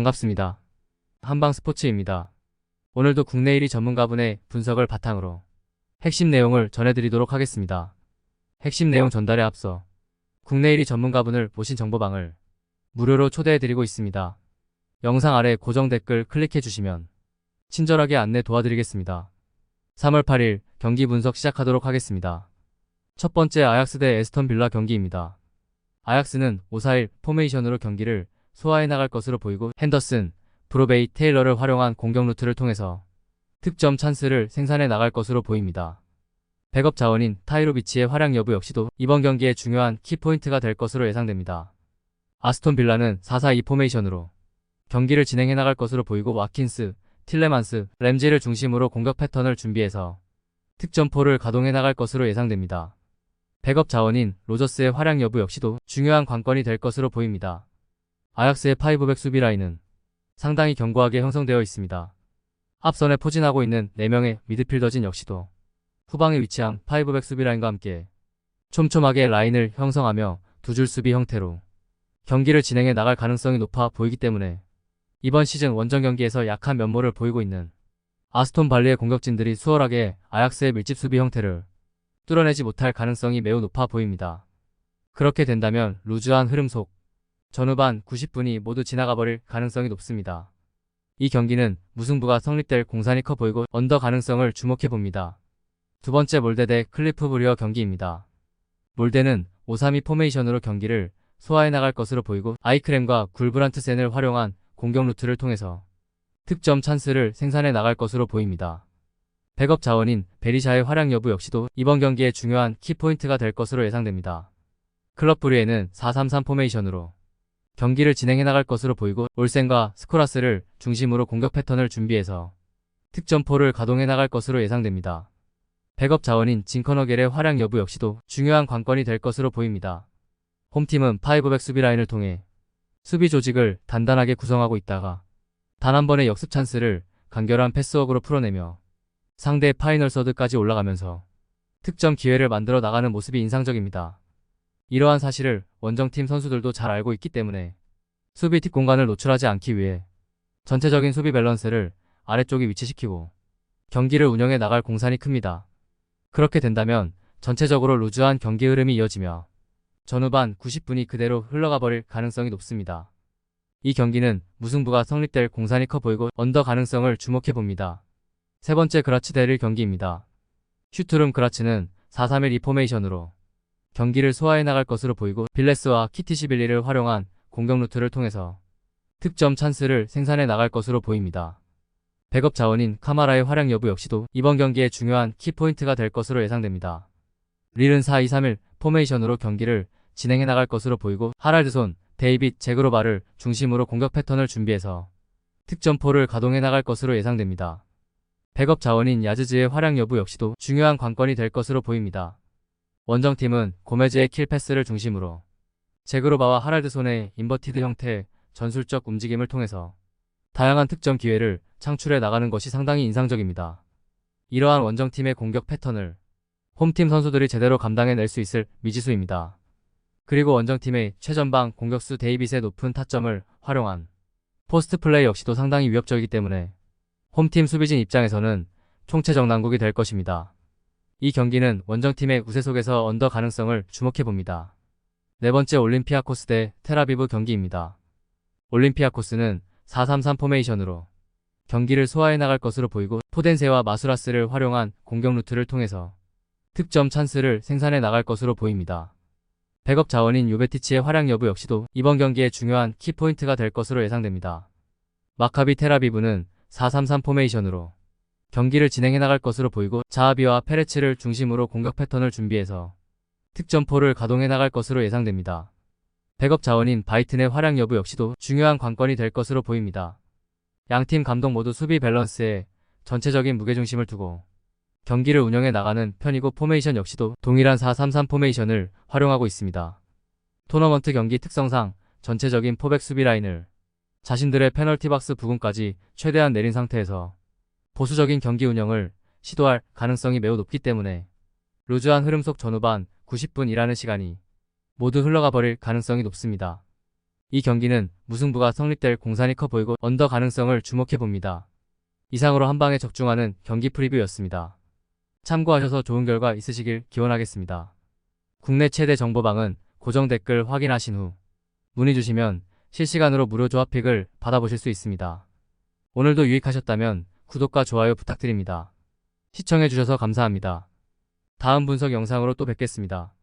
반갑습니다. 한방스포츠입니다. 오늘도 국내 1위 전문가분의 분석을 바탕으로 핵심 내용을 전해드리도록 하겠습니다. 핵심 내용 전달에 앞서 국내 1위 전문가분을 모신 정보방을 무료로 초대해드리고 있습니다. 영상 아래 고정 댓글 클릭해주시면 친절하게 안내 도와드리겠습니다. 3월 8일 경기 분석 시작하도록 하겠습니다. 첫 번째 아약스 대 에스턴 빌라 경기입니다. 아약스는 5-4-1 포메이션으로 경기를 소화해 나갈 것으로 보이고 핸더슨, 브로베이, 테일러를 활용한 공격 루트를 통해서 득점 찬스를 생산해 나갈 것으로 보입니다. 백업 자원인 타이로비치의 활약 여부 역시도 이번 경기의 중요한 키포인트가 될 것으로 예상됩니다. 아스톤 빌라는 4-4-2 포메이션으로 경기를 진행해 나갈 것으로 보이고 와킨스, 틸레만스, 램지를 중심으로 공격 패턴을 준비해서 득점포를 가동해 나갈 것으로 예상됩니다. 백업 자원인 로저스의 활약 여부 역시도 중요한 관건이 될 것으로 보입니다. 아약스의 5백 수비 라인은 상당히 견고하게 형성되어 있습니다. 앞선에 포진하고 있는 4명의 미드필더진 역시도 후방에 위치한 5백 수비 라인과 함께 촘촘하게 라인을 형성하며 두 줄 수비 형태로 경기를 진행해 나갈 가능성이 높아 보이기 때문에 이번 시즌 원정 경기에서 약한 면모를 보이고 있는 아스톤 발리의 공격진들이 수월하게 아약스의 밀집 수비 형태를 뚫어내지 못할 가능성이 매우 높아 보입니다. 그렇게 된다면 루즈한 흐름 속 전후반 90분이 모두 지나가 버릴 가능성이 높습니다. 이 경기는 무승부가 성립될 공산이 커 보이고 언더 가능성을 주목해 봅니다. 두 번째 몰데 대 클리프 브리어 경기입니다. 몰데는 5-3-2 포메이션으로 경기를 소화해 나갈 것으로 보이고 아이크렘과 굴브란트센을 활용한 공격 루트를 통해서 득점 찬스를 생산해 나갈 것으로 보입니다. 백업 자원인 베리샤의 활약 여부 역시도 이번 경기의 중요한 키포인트가 될 것으로 예상됩니다. 클럽 브리에는 4-3-3 포메이션으로 경기를 진행해 나갈 것으로 보이고 올센과 스코라스를 중심으로 공격 패턴을 준비해서 득점포를 가동해 나갈 것으로 예상됩니다. 백업 자원인 진커너겔의 활약 여부 역시도 중요한 관건이 될 것으로 보입니다. 홈팀은 5백 수비 라인을 통해 수비 조직을 단단하게 구성하고 있다가 단 한 번의 역습 찬스를 간결한 패스워크로 풀어내며 상대 파이널 서드까지 올라가면서 득점 기회를 만들어 나가는 모습이 인상적입니다. 이러한 사실을 원정팀 선수들도 잘 알고 있기 때문에 수비 뒷공간을 노출하지 않기 위해 전체적인 수비 밸런스를 아래쪽에 위치시키고 경기를 운영해 나갈 공산이 큽니다. 그렇게 된다면 전체적으로 루즈한 경기 흐름이 이어지며 전후반 90분이 그대로 흘러가 버릴 가능성이 높습니다. 이 경기는 무승부가 성립될 공산이 커 보이고 언더 가능성을 주목해 봅니다. 세 번째 그라츠 대 릴 경기입니다. 슈투름 그라츠는 4-3-1-2 포메이션으로 경기를 소화해 나갈 것으로 보이고 빌레스와 키티시빌리를 활용한 공격 루트를 통해서 득점 찬스를 생산해 나갈 것으로 보입니다. 백업 자원인 카마라의 활약 여부 역시도 이번 경기의 중요한 키포인트가 될 것으로 예상됩니다. 릴은 4-2-3-1 포메이션으로 경기를 진행해 나갈 것으로 보이고 하랄드손, 데이빗, 제그로바를 중심으로 공격 패턴을 준비해서 득점포를 가동해 나갈 것으로 예상됩니다. 백업 자원인 야즈즈의 활약 여부 역시도 중요한 관건이 될 것으로 보입니다. 원정팀은 고메즈의 킬 패스를 중심으로 제그로바와 하랄드손의 인버티드 형태의 전술적 움직임을 통해서 다양한 득점 기회를 창출해 나가는 것이 상당히 인상적입니다. 이러한 원정팀의 공격 패턴을 홈팀 선수들이 제대로 감당해낼 수 있을 미지수입니다. 그리고 원정팀의 최전방 공격수 데이빗의 높은 타점을 활용한 포스트 플레이 역시도 상당히 위협적이기 때문에 홈팀 수비진 입장에서는 총체적 난국이 될 것입니다. 이 경기는 원정팀의 우세 속에서 언더 가능성을 주목해 봅니다. 네 번째 올림피아코스 대 텔아비브 경기입니다. 올림피아코스는 4-3-3 포메이션으로 경기를 소화해 나갈 것으로 보이고 포덴세와 마수라스를 활용한 공격 루트를 통해서 득점 찬스를 생산해 나갈 것으로 보입니다. 백업 자원인 요베티치의 활약 여부 역시도 이번 경기의 중요한 키포인트가 될 것으로 예상됩니다. 마카비 텔아비브는 4-3-3 포메이션으로 경기를 진행해 나갈 것으로 보이고 자하비와 페레츠를 중심으로 공격 패턴을 준비해서 득점포를 가동해 나갈 것으로 예상됩니다. 백업 자원인 바이튼의 활약 여부 역시도 중요한 관건이 될 것으로 보입니다. 양팀 감독 모두 수비 밸런스에 전체적인 무게중심을 두고 경기를 운영해 나가는 편이고 포메이션 역시도 동일한 4-3-3 포메이션을 활용하고 있습니다. 토너먼트 경기 특성상 전체적인 포백 수비 라인을 자신들의 페널티 박스 부근까지 최대한 내린 상태에서 보수적인 경기 운영을 시도할 가능성이 매우 높기 때문에 루즈한 흐름 속 전후반 90분이라는 시간이 모두 흘러가 버릴 가능성이 높습니다. 이 경기는 무승부가 성립될 공산이 커 보이고 언더 가능성을 주목해봅니다. 이상으로 한방에 적중하는 경기 프리뷰였습니다. 참고하셔서 좋은 결과 있으시길 기원하겠습니다. 국내 최대 정보방은 고정 댓글 확인하신 후 문의 주시면 실시간으로 무료 조합픽을 받아보실 수 있습니다. 오늘도 유익하셨다면 구독과 좋아요 부탁드립니다. 시청해주셔서 감사합니다. 다음 분석 영상으로 또 뵙겠습니다.